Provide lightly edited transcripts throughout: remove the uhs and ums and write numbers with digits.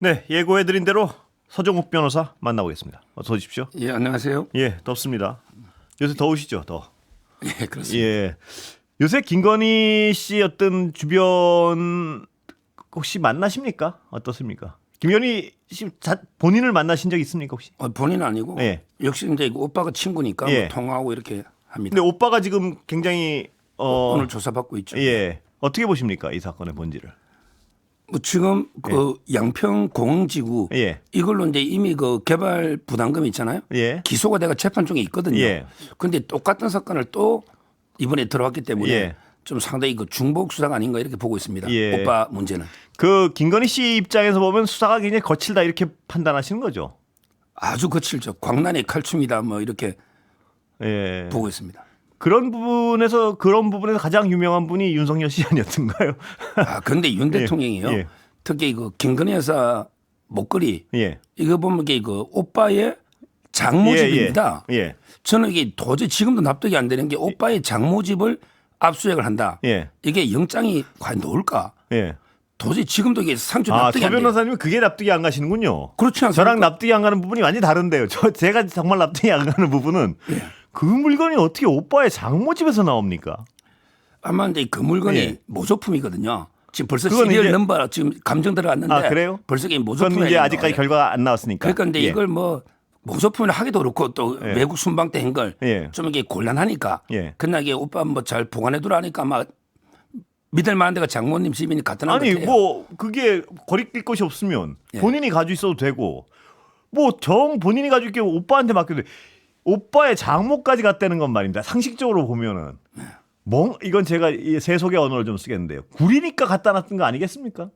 네, 예고해드린 대로 서정욱 변호사 만나보겠습니다. 어서 오십시오. 예, 안녕하세요. 예, 덥습니다. 요새 더우시죠, 더. 예, 그렇습니다. 예, 요새 김건희 씨 어떤 주변 혹시 만나십니까? 어떻습니까? 김건희 씨 본인을 만나신 적 있습니까 혹시? 본인 아니고 예. 역시 이제 오빠가 친구니까 예. 뭐 통화하고 이렇게 합니다. 근데 오빠가 지금 굉장히 오늘 조사받고 있죠. 예, 어떻게 보십니까 이 사건의 본질을? 뭐 지금 그 양평 공항지구 예. 이걸로 이제 이미 그 개발 부담금 있잖아요. 예. 기소가 내가 재판 중에 있거든요. 예. 그런데 똑같은 사건을 또 이번에 들어왔기 때문에 예. 좀 상당히 그 중복 수사가 아닌가 이렇게 보고 있습니다. 예. 오빠 문제는 그 김건희 씨 입장에서 보면 수사가 굉장히 거칠다 이렇게 판단하시는 거죠? 아주 거칠죠. 광란의 칼춤이다 뭐 이렇게 예. 보고 있습니다. 그런 부분에서 가장 유명한 분이 윤석열 씨 아니었던가요? 아, 그런데 윤 대통령이요. 예. 특히 그 김건희 여사 목걸이 예. 이거 보면 이게 그 오빠의 장모집입니다. 예. 예. 저는 이게 도저히 지금도 납득이 안 되는 게 오빠의 장모집을 압수수색을 한다. 예. 이게 영장이 과연 나올까? 예. 도저히 지금도 이게 상처 아, 납득이 서 안 돼요. 변호사님은 그게 납득이 안 가시는군요. 그렇지 않습니까? 저랑 납득이 안 가는 부분이 완전히 다른데요. 제가 정말 납득이 안 가는 부분은 예. 그 물건이 어떻게 오빠의 장모집에서 나옵니까? 아마 이제 그 물건이 예. 모조품이거든요. 지금 벌써 그건 시리얼 이제- 넘버 지금 감정 들어갔는데 아, 그래요? 벌써 이게 그건 모조품이 이제 아직까지 결과가 안 나왔으니까. 그러니까 근데 예. 이걸 뭐 모조품을 하기도 그렇고 또 예. 외국 순방 때 한 걸 좀 예. 이게 곤란하니까 예. 그냥 이게 오빠 뭐 잘 보관해두라 하니까 아마 믿을 만한 데가 장모님 집이니 같은 한 아니 같아요. 뭐 그게 거리낄 것이 없으면 예. 본인이 가지고 있어도 되고 뭐 본인이 가지고 있게 오빠한테 맡겨도 돼. 오빠의 장모까지 갔다는 건 말입니다. 상식적으로 보면은 이건 제가 이 세속의 언어를 좀 쓰겠는데요. 구리니까 갖다 놨던 거 아니겠습니까?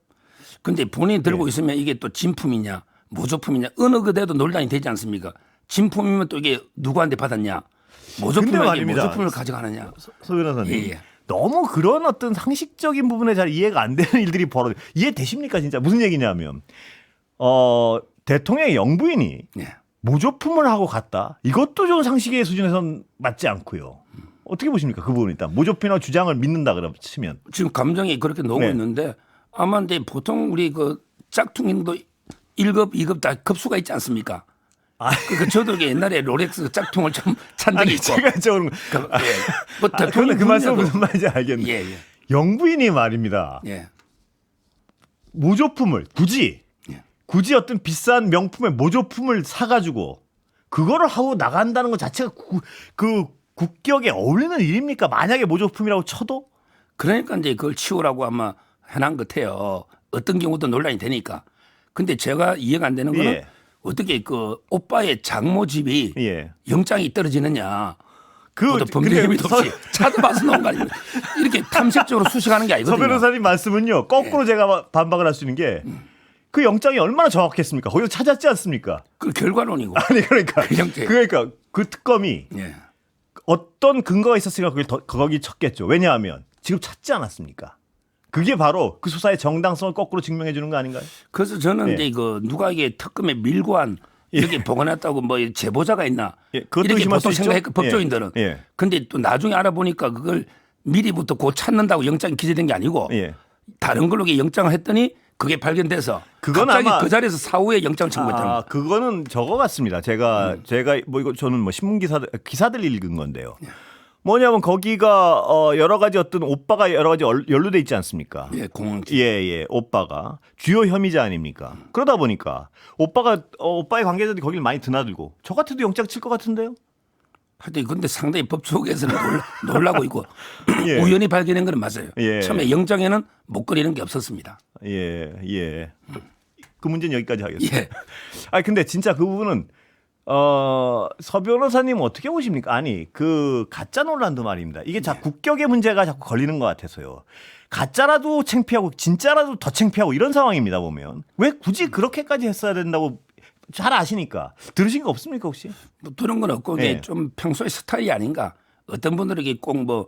근데 본인이 예. 들고 있으면 이게 또 진품이냐 모조품이냐 어느 그대도 논란이 되지 않습니까? 진품이면 또 이게 누구한테 받았냐 근데 모조품은 말입니다. 모조품을 가져가느냐. 서 변호사님. 예, 예. 너무 그런 어떤 상식적인 부분에 잘 이해가 안 되는 일들이 벌어져. 이해되십니까 진짜? 무슨 얘기냐면 대통령의 영부인이 예. 모조품을 하고 갔다. 이것도 좀 상식의 수준에선 맞지 않고요. 어떻게 보십니까? 그 부분 일단 모조품이나 주장을 믿는다 그러면 치면. 지금 감정이 그렇게 나오고 네. 있는데 아마 근데 보통 우리 그 짝퉁인도 1급, 2급 다 급수가 있지 않습니까? 그 저도 이게 옛날에 롤렉스 짝퉁을 좀 찬 적이 아니 있고. 제가 저는 그, 예. 뭐 그런데 대통령 그 말씀 분야도- 무슨 말인지 알겠는데 예, 예. 영부인이 말입니다. 예. 모조품을 예. 굳이 어떤 비싼 명품의 모조품을 사가지고 그거를 하고 나간다는 것 자체가 그 국격에 어울리는 일입니까? 만약에 모조품이라고 쳐도 그러니까 이제 그걸 치우라고 아마 해놓은 것 같아요. 어떤 경우도 논란이 되니까. 근데 제가 이해가 안 되는 거는 예. 어떻게 그 오빠의 장모 집이 예. 영장이 떨어지느냐. 그 어떤 범죄 혐의도 없이 찾아봐서 나온 거 아닙니까? 이렇게 탐색적으로 수식하는 게 서 아니거든요. 변호사님 말씀은요. 거꾸로 예. 제가 반박을 할 수 있는 게 그 영장이 얼마나 정확했습니까? 거기서 찾았지 않습니까? 그 결과론이고. 아니 그러니까 그 특검이 예. 어떤 근거가 있었으니까 거기 쳤겠죠. 왜냐하면 지금 찾지 않았습니까? 그게 바로 그 수사의 정당성을 거꾸로 증명해 주는 거 아닌가요? 그래서 저는 예. 이제 그 누가 이게 특검에 밀고한 이렇게 보관했다고 뭐 제보자가 있나 예, 그것도 이렇게 의심할 수 보통 있죠. 생각했고 법조인들은. 예, 예. 근데 또 나중에 알아보니까 그걸 미리부터 곧 찾는다고 영장이 기재된 게 아니고 예. 다른 걸로 이게 영장을 했더니 그게 발견돼서 그건 갑자기 아마- 그 자리에서 사후에 영장 청구했다는 아, 거. 그거는 저거 같습니다. 제가 뭐 이거 저는 뭐 신문 기사들 읽은 건데요. 뭐냐면 거기가 여러 가지 어떤 오빠가 여러 가지 연루돼 있지 않습니까? 예, 공항. 예, 오빠가 주요 혐의자 아닙니까? 그러다 보니까 오빠의 관계자들이 거기를 많이 드나들고 저 같아도 영장 칠 것 같은데요? 하여튼 근데 상당히 법조계에서는 놀라고 있고 예. 우연히 발견된 건 맞아요. 예. 처음에 영장에는 목걸이는 게 없었습니다. 예. 그 문제는 여기까지 하겠습니다. 예. 아니 근데 진짜 그 부분은 서 변호사님 어떻게 보십니까? 아니 그 가짜 논란도 말입니다. 이게 국격의 문제가 자꾸 걸리는 것 같아서요. 가짜라도 창피하고 진짜라도 더 창피하고 이런 상황입니다. 보면 왜 굳이 그렇게까지 했어야 된다고 잘 아시니까 들으신 거 없습니까 혹시? 뭐 그런 건 없고 이게 예. 좀 평소의 스타일이 아닌가. 어떤 분들은 이게 꼭 뭐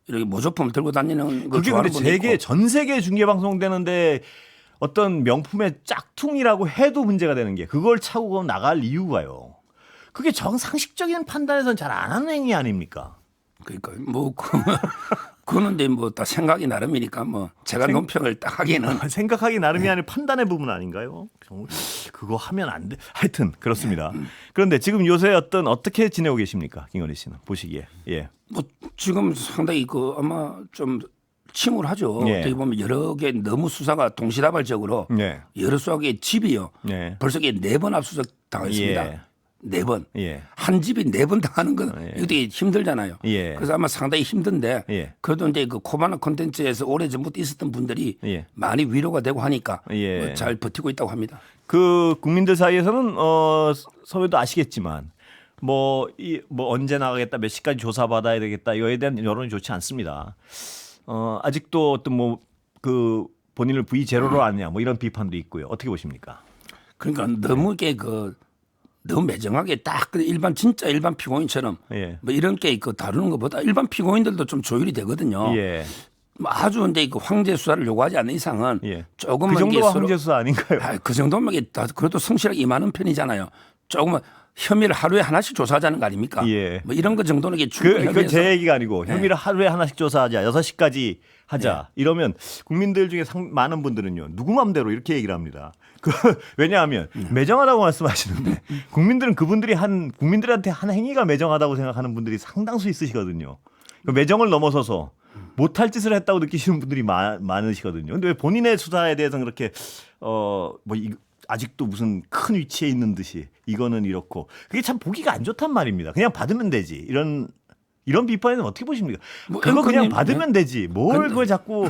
이렇게 모조품을 들고 다니는 걸 그게 좋아하는 근데 분도 있고. 전 세계 중계 방송되는데 어떤 명품의 짝퉁이라고 해도 문제가 되는 게 그걸 차고 나갈 이유가요. 그게 정상식적인 판단에서는 잘 안 하는 행위 아닙니까? 그러니까 뭐 그런데 뭐 다 생각이 나름이니까 뭐 제가 논평을 딱 하기에는 생각하기 나름이 아니라 판단의 부분 아닌가요? 정말 그거 하면 안 돼. 하여튼 그렇습니다. 그런데 지금 요새 어떻게 지내고 계십니까, 김건희 씨는 보시기에? 예. 뭐 지금 상당히 그 아마 좀 침울하죠. 예. 어떻게 보면 여러 개 너무 수사가 동시다발적으로 네. 여러 수사의 집이요. 네. 벌써 이게 4번 압수수색 당했습니다. 예. 4번. 예. 한 집이 4번 당하는 건 이거 되게 힘들잖아요. 예. 그래서 아마 상당히 힘든데 예. 그래도 이제 그 코바나 콘텐츠에서 오래전부터 있었던 분들이 예. 많이 위로가 되고 하니까 예. 뭐잘 버티고 있다고 합니다. 그 국민들 사이에서는 서울도 아시겠지만 뭐 언제 나가겠다, 몇 시까지 조사받아야 되겠다 이거에 대한 여론이 좋지 않습니다. 아직도 어떤 뭐 그 본인을 V0로 아느냐 뭐 이런 비판도 있고요. 어떻게 보십니까? 그러니까 너무 이게 너무 매정하게 딱 진짜 일반 피고인처럼 예. 뭐 이런 게 다루는 것보다 일반 피고인들도 좀 조율이 되거든요. 예. 뭐 아주 근데 황제 수사를 요구하지 않는 이상은 예. 조금만 그 정도가 이게 서로- 황제수사 아닌가요? 그 정도면 이게 다 그래도 성실하게 임하는 편이잖아요. 조금만 혐의를 하루에 하나씩 조사하자는 거 아닙니까? 예. 뭐 이런 거 정도는 이게 충분히 그건 제 협의해서 얘기가 아니고 혐의를 하루에 하나씩 조사하자, 6시까지 하자 이러면 국민들 중에 많은 분들은요 누구 맘대로 이렇게 얘기를 합니다. 왜냐하면 매정하다고 말씀하시는데 국민들은 국민들한테 한 행위가 매정하다고 생각하는 분들이 상당수 있으시거든요. 그 매정을 넘어서서 못할 짓을 했다고 느끼시는 분들이 많으시거든요. 근데 왜 본인의 수사에 대해서는 그렇게 아직도 무슨 큰 위치에 있는 듯이 이거는 이렇고 그게 참 보기가 안 좋단 말입니다. 그냥 받으면 되지. 이런 비판에는 어떻게 보십니까? 뭐 그거 그냥 앵커님, 받으면 되지. 뭘 그걸 자꾸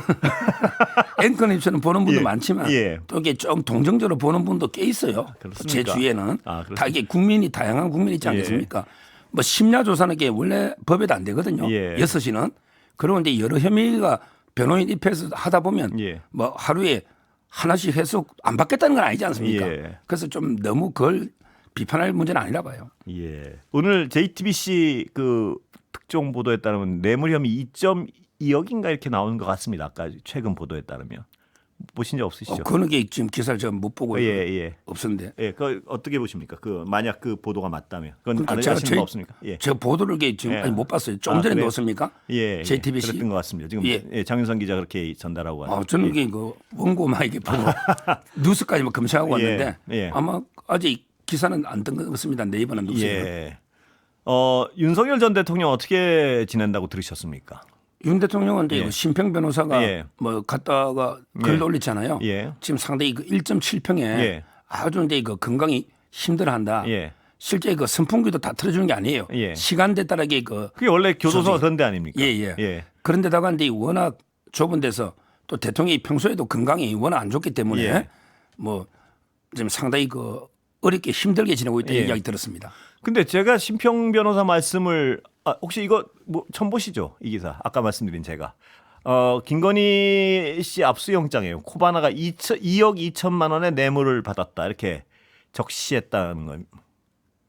앵커님처럼 보는 분도 예. 많지만 예. 또 이게 좀 동정적으로 보는 분도 꽤 있어요. 그렇습니까? 제 주위에는 그렇습니까? 다 이게 국민이 다양한 국민이 있지 예. 않겠습니까? 뭐 심야 조사는 게 원래 법에도 안 되거든요. 예. 6시는. 그리고 이제 여러 혐의가 변호인 입회해서 하다 보면 예. 뭐 하루에 하나씩 해서 안 받겠다는 건 아니지 않습니까? 예. 그래서 좀 너무 그걸 비판할 문제는 아니라 봐요. 예. 오늘 JTBC 그 특종 보도에 따르면 뇌물 혐의 2.2억인가 이렇게 나오는 것 같습니다. 아까 최근 보도에 따르면 보신 적 없으시죠? 그런 게 지금 기사를 제가 못 보고 예. 없었는데. 예, 그 어떻게 보십니까? 그 만약 그 보도가 맞다면 그건 그러니까 아는 제가 아시는 거 없습니까? 예. 제가 보도를 이게 지금 예. 아니 못 봤어요. 조금 전에 그래요? 넣었습니까? 예, JTBC. 그랬던 것 같습니다. 지금 예. 장윤선 기자 그렇게 전달하고 왔는데. 저는 이게 그 원고만 이게 보고 뉴스까지 막 검색하고 예. 왔는데 예. 아마 아직 기사는 안 뜬 것 같습니다. 네이버는 뉴스에. 예. 윤석열 전 대통령 어떻게 지낸다고 들으셨습니까? 윤 대통령은 이제 예. 그 심평 변호사가 예. 뭐 갔다가 글을 올렸잖아요. 예. 지금 상당히 그 1.7평에 예. 아주 이제 그 건강이 힘들어한다. 예. 실제 그 선풍기도 다 틀어주는 게 아니에요. 예. 시간대 따라게 그 그게 원래 교도소가 소지. 그런 데 아닙니까? 예. 예. 그런데다가 이제 워낙 좁은 데서 또 대통령이 평소에도 건강이 워낙 안 좋기 때문에 예. 뭐 지금 상당히 그 어렵게 힘들게 지내고 있다는 예. 이야기 들었습니다. 근데 제가 심평 변호사 말씀을 혹시 이거 뭐 처음 보시죠? 이 기사 아까 말씀드린 제가 김건희 씨 압수영장이에요. 코바나가 2억 2천만 원의 뇌물을 받았다 이렇게 적시했다는 건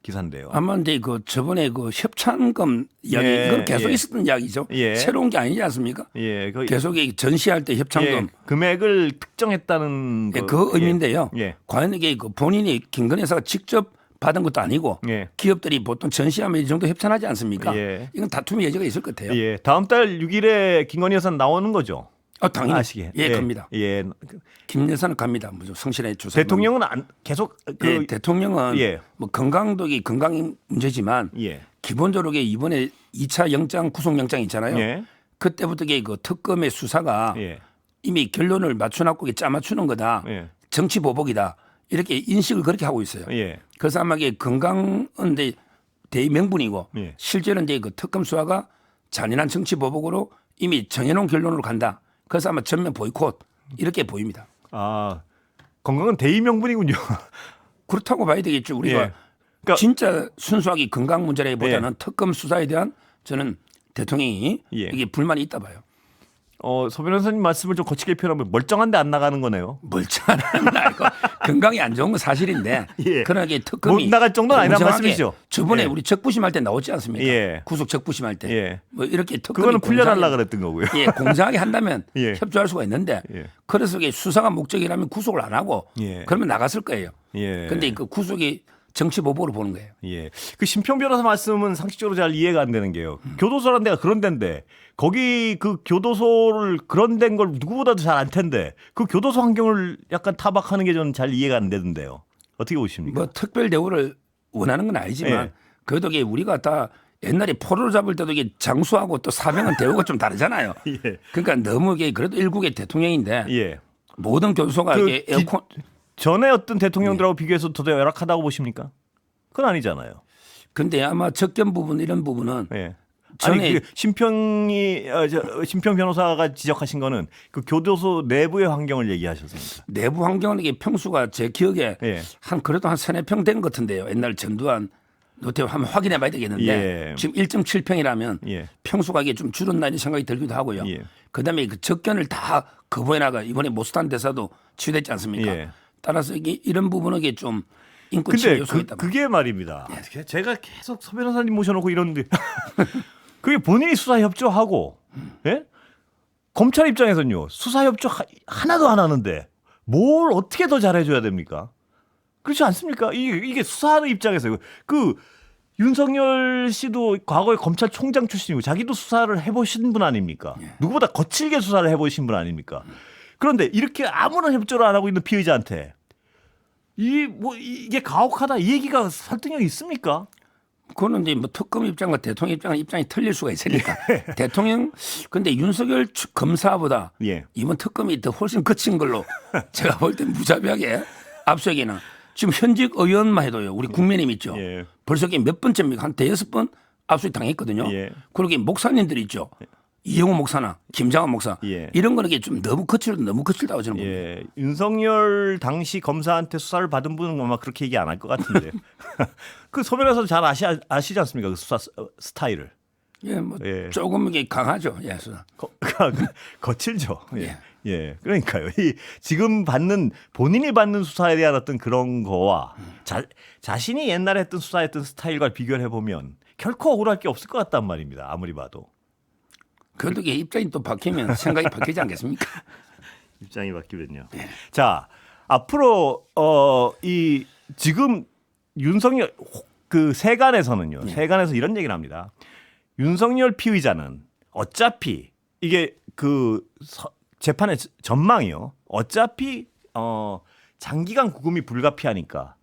기사인데요. 아마 이제 그 저번에 그 협찬금 이야기 예, 이건 계속 예. 있었던 이야기죠. 예. 새로운 게 아니지 않습니까? 예, 계속 이 전시할 때 협찬금 예, 금액을 특정했다는 예, 그 의미인데요. 예. 과연 이게 그 본인이 김건희 여사가 직접 받은 것도 아니고 예. 기업들이 보통 전시하면 이 정도 협찬하지 않습니까? 예. 이건 다툼의 여지가 있을 것 같아요. 예, 다음 달 6일에 김건희 여사 나오는 거죠. 당연히 아시게. 예, 갑니다. 예. 김 여사는 갑니다. 무슨 성실하게 조사. 대통령은 계속 예, 대통령은 예. 뭐 건강도 건강 문제지만 예. 기본적으로 이번에 2차 영장 구속영장 있잖아요. 예. 그때부터 그 특검의 수사가 예. 이미 결론을 맞춰놨고 짜맞추는 거다. 예. 정치 보복이다. 이렇게 인식을 그렇게 하고 있어요. 예. 그래서 아마 이게 건강은 이제 대명분이고 예. 실제는 이제 그 특검 수사가 잔인한 정치 보복으로 이미 정해놓은 결론으로 간다. 그래서 아마 전면 보이콧 이렇게 보입니다. 건강은 대의명분이군요. 그렇다고 봐야 되겠죠. 우리가 예. 그러니까 진짜 순수하게 건강 문제라기보다는 특검 수사에 대한 저는 대통령이 예. 이게 불만이 있다 봐요. 서 변호사님 말씀을 좀 거칠게 표현하면 멀쩡한데 안 나가는 거네요. 멀쩡한 말고 건강이 안 좋은 건 사실인데 예. 그러나 특검이 못 나갈 정도는 아니란 공정하게 말씀이죠. 저번에 예. 우리 적부심할 때 나오지 않습니까? 예. 구속 적부심할 때. 예. 뭐 이렇게 특검이 그거는 풀려달라 공정하게- 그랬던 거고요. 예, 공정하게 한다면 예. 협조할 수가 있는데 예. 그래서 이게 수사가 목적이라면 구속을 안 하고 예. 그러면 나갔을 거예요. 예. 그런데 그 구속이 정치 보복으로 보는 거예요. 예. 그 심평 변호사 말씀은 상식적으로 잘 이해가 안 되는 게요. 교도소란 데가 그런 데인데 거기 그 교도소를 그런 데인 걸 누구보다도 잘 알 텐데 그 교도소 환경을 약간 타박하는 게 저는 잘 이해가 안 되는데요. 어떻게 보십니까? 뭐 특별 대우를 원하는 건 아니지만 예. 그래도 이게 우리가 다 옛날에 포로를 잡을 때도 이게 장수하고 또 사병은 대우가 좀 다르잖아요. 예. 그러니까 너무 이게 그래도 일국의 대통령인데 예. 모든 교도소가 그 이게 에어컨 전에 어떤 대통령들하고 비교해서 더 열악하다고 보십니까? 그건 아니잖아요. 근데 아마 적견 부분 이런 부분은 예. 전에 아니 그 심평 변호사가 지적하신 거는 그 교도소 내부의 환경을 얘기하셨습니다. 내부 환경은 이게 평수가 제 기억에 예. 한 그래도 한 3-4평 된 것 같은데요. 옛날 전두환 노태우 한번 확인해 봐야 되겠는데 예. 지금 1.7평이라면 예. 평수가 이게 좀 줄었나 이런 생각이 들기도 하고요. 예. 그다음에 그 적견을 다 거부해 나가 이번에 모스탄 대사도 취됐지 않습니까? 예. 따라서 이게 이런 부분은 이게 좀 인권 근데 침해 요소가 있다. 그게 말입니다. 제가 계속 서 변호사님 모셔놓고 이러는데 그게 본인이 수사 협조하고 예? 검찰 입장에서는요 수사 협조 하나도 안 하는데 뭘 어떻게 더 잘해줘야 됩니까? 그렇지 않습니까? 이게 수사하는 입장에서 그 윤석열 씨도 과거에 검찰총장 출신이고 자기도 수사를 해보신 분 아닙니까? 누구보다 거칠게 수사를 해보신 분 아닙니까? 그런데 이렇게 아무런 협조를 안 하고 있는 피의자한테 이게 가혹하다 이 얘기가 설득력이 있습니까? 그거는 이제 뭐 특검 입장과 대통령 입장이 틀릴 수가 있으니까 대통령 근데 윤석열 검사보다 예. 이번 특검이 더 훨씬 거친 걸로 제가 볼 때 무자비하게 압수하기는 지금 현직 의원만 해도요 우리 국민의힘 있죠 예. 벌써 이게 몇 번째입니까 한 대여섯 번 압수를 당했거든요. 예. 그리고 목사님들 있죠. 이영호 목사나 김장한 목사 예. 이런 거는 이게 좀 너무 거칠다고 저는 봅니다. 예, 윤석열 당시 검사한테 수사를 받은 분은 아마 그렇게 얘기 안 할 것 같은데. 그 소변에서 잘 아시지 않습니까? 그 수사 스타일을. 예, 뭐 예. 조금 이게 강하죠. 예, 수사. 거칠죠. 예. 예. 그러니까요. 지금 본인이 받는 수사에 대한 어떤 그런 거와 자신이 옛날에 했던 수사했던 스타일과 비교를 해보면 결코 억울할 게 없을 것 같단 말입니다. 아무리 봐도. 그래도 이게 입장이 또 바뀌면 생각이 바뀌지 않겠습니까? 입장이 바뀌면요. 자, 앞으로 이 지금 윤석열 그 세간에서는요. 세간에서 이런 얘기를 합니다. 윤석열 피의자는 어차피 이게 그 재판의 전망이요. 어차피 장기간 구금이 불가피하니까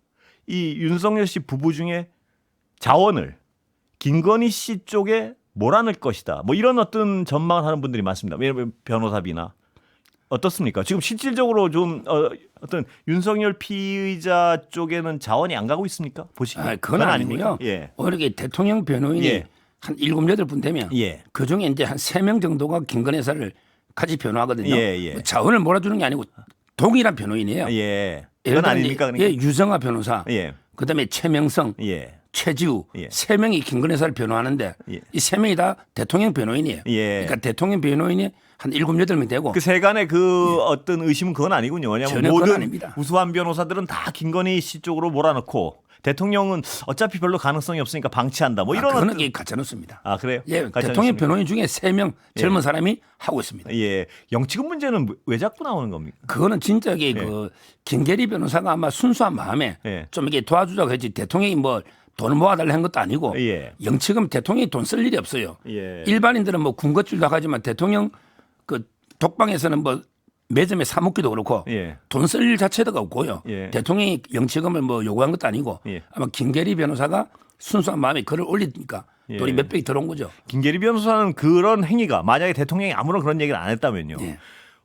이 윤석열 씨 부부 중에 자원을 김건희 씨 쪽에 몰아낼 것이다. 뭐 이런 어떤 전망을 하는 분들이 많습니다. 왜냐하면 변호사비나 어떻습니까? 지금 실질적으로 좀 어떤 윤석열 피의자 쪽에는 자원이 안 가고 있습니까? 보시기에. 그건 아니고요. 예. 오히려 이게 대통령 변호인이 예. 한 7, 8분 되면 예. 그중에 이제 한 3명 정도가 김건희 여사를 같이 변호하거든요. 예, 예. 뭐 자원을 몰아주는 게 아니고 동일한 변호인이에요. 예. 예를 그건 들어 아닙니까? 이제 그러니까? 유정아 변호사, 예. 그다음에 최명성, 예. 최지우 예. 3명이 김건희 여사를 변호하는데 예. 이 3명이 다 대통령 변호인이에요. 예. 그러니까 대통령 변호인이 한 7, 8명 되고 그 세간의 그 어떤 의심은 그건 아니군요. 왜냐하면 전혀 그건 모든 아닙니다. 우수한 변호사들은 다 김건희 씨 쪽으로 몰아넣고 대통령은 어차피 별로 가능성이 없으니까 방치한다. 뭐 이런 그거는 이게 가짜뉴스입니다. 아 그래요? 예, 가짜 대통령 뉴스입니까? 변호인 중에 3명 젊은 사람이 하고 있습니다. 예, 영치금 문제는 왜 자꾸 나오는 겁니까? 그거는 진짜 이게 그 김계리 변호사가 아마 순수한 마음에 예. 좀 이게 도와주자고 했지 대통령이 뭐 돈을 모아달라 한 것도 아니고 예. 영치금 대통령이 돈 쓸 일이 없어요. 예. 일반인들은 뭐 군것질도 하지만 대통령 그 독방에서는 뭐 매점에 사 먹기도 그렇고 예. 돈 쓸 일 자체가 없고요. 예. 대통령이 영치금을 뭐 요구한 것도 아니고 예. 아마 김계리 변호사가 순수한 마음에 글을 올리니까 예. 돈이 몇백이 들어온 거죠. 김계리 변호사는 그런 행위가 만약에 대통령이 아무런 그런 얘기를 안 했다면요. 예.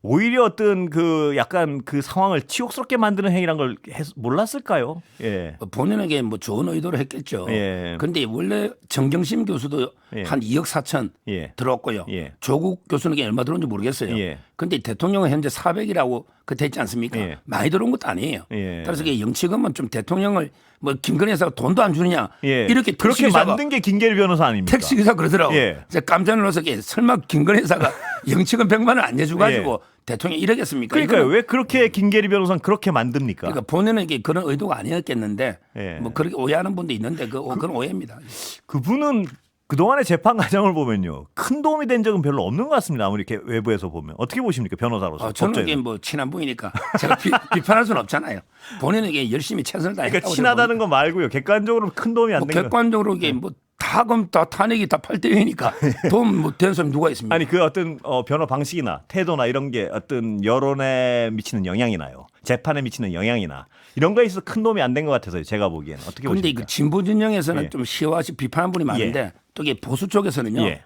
오히려 어떤 그 약간 그 상황을 치욕스럽게 만드는 행위란 걸 몰랐을까요? 예. 본인에게 뭐 좋은 의도로 했겠죠. 예. 그런데 원래 정경심 교수도 예. 한 2억 4천 예. 들어왔고요. 예. 조국 교수는 얼마 들어온지 모르겠어요. 예. 그런데 대통령은 현재 400이라고 그때 했지 않습니까? 예. 많이 들어온 것도 아니에요. 예. 따라서 이게 영치금은 좀 대통령을 뭐 김건희 여사가 돈도 안 주느냐 예. 이렇게 그렇게 택시기사가 만든 게 김계리 변호사 아닙니까? 택시기사 그러더라고. 예. 이제 깜짝 놀라서 이게 설마 김건희 여사가 영치금 100만 원 안 내줘가지고 예. 대통령이 이러겠습니까? 그러니까요. 이거는 왜 그렇게 김계리 변호사는 그렇게 만듭니까? 그러니까 본인은 이게 그런 의도가 아니었겠는데 예. 뭐 그렇게 오해하는 분도 있는데 그건 오해입니다. 그분은 그동안의 재판 과정을 보면요. 큰 도움이 된 적은 별로 없는 것 같습니다. 아무리 이렇게 외부에서 보면. 어떻게 보십니까? 변호사로서. 저는 법조인은. 이게 뭐 친한 분이니까 제가 비판할 수는 없잖아요. 본인은 이게 열심히 최선을 다했다고. 그러니까 친하다는 거 말고요. 객관적으로 큰 도움이 안 뭐 된 거. 객관적으로 이게 뭐 다 그럼 다 탄핵이 다 8대1이니까 도움 못 된 사람이 누가 있습니까? 아니 그 어떤 변호 방식이나 태도나 이런 게 어떤 여론에 미치는 영향이나요. 재판에 미치는 영향이나 이런 거에 있어서 큰 도움이 안 된 것 같아서요. 제가 보기에는 어떻게 그런데 보십니까? 그 진보 진영에서는 예. 좀 시와시 비판하는 분이 많은데 또 이게 보수 쪽에서는요. 예.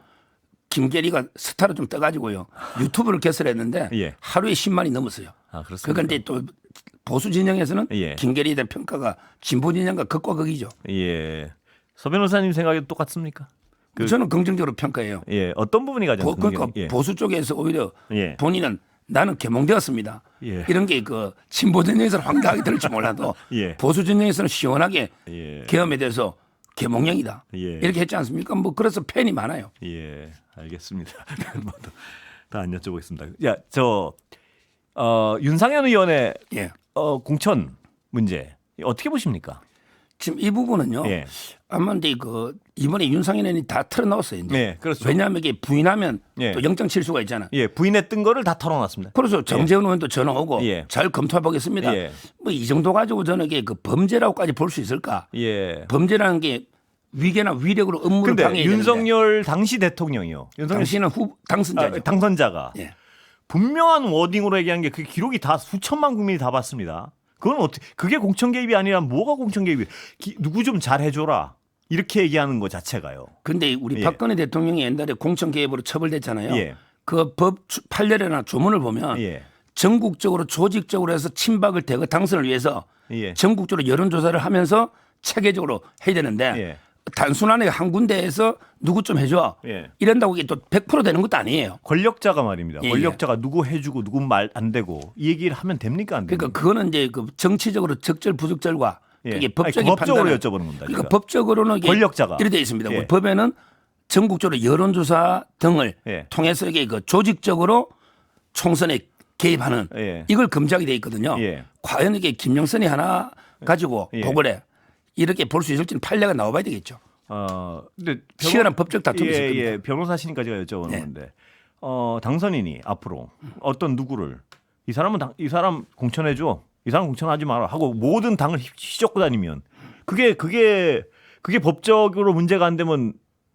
김계리가 스타로 좀 떠가지고요. 유튜브를 개설했는데 예. 하루에 10만이 넘었어요. 아, 그렇습니까? 그런데 또 보수 진영에서는 예. 김계리에 대한 평가가 진보 진영과 극과 극이죠. 예. 서 변호사님 생각에도 똑같습니까? 저는 긍정적으로 평가해요. 예. 어떤 부분이 가장 그러니까 긍정이- 예. 보수 쪽에서 오히려 예. 본인은 나는 개몽되었습니다. 예. 이런 게 그 진보 진영에서는 황당하게 들을지 몰라도 예. 보수 진영에서는 시원하게 예. 계엄에 대해서 개몽령이다. 예. 이렇게 했지 않습니까? 뭐 그래서 팬이 많아요. 예. 알겠습니다. 다 안 여쭤보겠습니다. 야, 윤상현 의원의 예. 공천 문제 어떻게 보십니까? 지금 이 부분은요. 예. 아마 근데 그 이번에 윤상현 의원이 다 털어넣었어요. 이제. 네, 그렇죠. 왜냐하면 이게 부인하면 예. 또 영장 칠 수가 있잖아. 예, 부인했던 거를 다 털어놨습니다. 그래서 정재훈 의원도 전화 오고 예. 잘 검토해 보겠습니다. 예. 뭐 이 정도 가지고 저는 이게 그 범죄라고까지 볼 수 있을까? 예. 범죄라는 게 위계나 위력으로 업무를 근데 방해해야 되는데 윤석열 당시 대통령이요. 윤석열 당신은 당선자죠. 당선자가 예. 분명한 워딩으로 얘기한 게 그 기록이 다 수천만 국민이 다 봤습니다. 그건 어떻게 그게 공천 개입이 아니라 뭐가 공천 개입이? 누구 좀 잘해줘라 이렇게 얘기하는 것 자체가요. 근데 우리 예. 박근혜 대통령이 옛날에 공천 개입으로 처벌됐잖아요. 예. 그 법 판례나 조문을 보면 예. 전국적으로 조직적으로 해서 친박을 대거 당선을 위해서 예. 전국적으로 여론조사를 하면서 체계적으로 해야 되는데 예. 단순하게 한 군데에서 누구 좀 해줘 예. 이런다고 이게 또 100% 되는 것도 아니에요. 권력자가 말입니다. 예, 권력자가 누구 해주고 누구 말 안 되고 이 얘기를 하면 됩니까 안 됩니까? 그러니까 그거는 이제 그 정치적으로 적절 부적절과 예. 이게 아니, 법적인 법적으로 판단을 여쭤보는 겁니다. 그러니까 제가. 법적으로는 이게 권력자가. 이렇게 돼 있습니다. 예. 우리 법에는 전국적으로 여론조사 등을 예. 통해서 이게 그 조직적으로 총선에 개입하는 예. 이걸 금지하게 돼 있거든요. 예. 과연 이게 김영선이 하나 가지고 예. 보궐에 이렇게 볼 수 있을지는 판례가 나와봐야 되겠죠. 근데 치열한 법적 다툼이 있을 겁니다. 예, 변호사시니까 제가 여쭤보는 예. 건데 당선인이 앞으로 어떤 누구를 이 사람 공천해 줘, 이 사람 공천하지 마라 하고 모든 당을 휘젓고 다니면 그게 법적으로 문제가 안 되면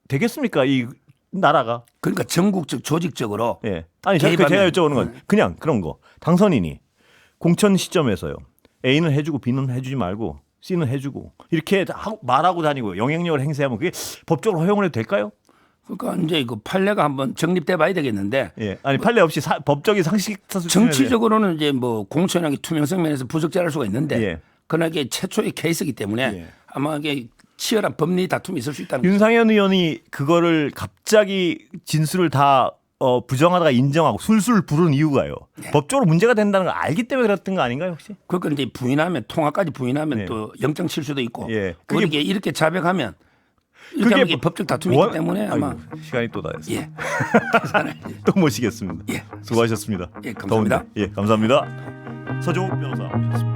되겠습니까? 이 나라가. 그러니까 전국적 조직적으로 예. 아니 제가 개입하면- 여쭤보는 건 그냥 그런 거. 당선인이 공천 시점에서요. A는 해주고 B는 해주지 말고 C는 해주고 이렇게 말하고 다니고 영향력을 행사하면 그게 법적으로 허용을 해도 될까요? 그러니까 이제 그 판례가 한번 정립돼 봐야 되겠는데 예. 아니 판례 없이 법적인 상식 정치적으로는 이제 뭐 공천하기 투명성 면에서 부적절할 수가 있는데 예. 그러나 이게 최초의 케이스이기 때문에 예. 아마 이게 치열한 법리 다툼이 있을 수 있다는 거죠. 윤상현 의원이 그거를 갑자기 진술을 다 부정하다가 인정하고 술술 부른 이유가요. 예. 법적으로 문제가 된다는 걸 알기 때문에 그랬던 거 아닌가요 혹시? 그러니까 이제 부인하면 통화까지 부인하면 네. 또 영장 칠 수도 있고 예. 그게 그게 이렇게 자백하면 이렇게 하면 이게 법적 다툼이 있기 때문에 아마 아이고, 시간이 또 다 됐습니다. 예. 계산을 또 모시겠습니다. 예. 수고하셨습니다. 예, 감사합니다. 더운데. 예, 감사합니다. 서정욱 변호사 모셨습니다.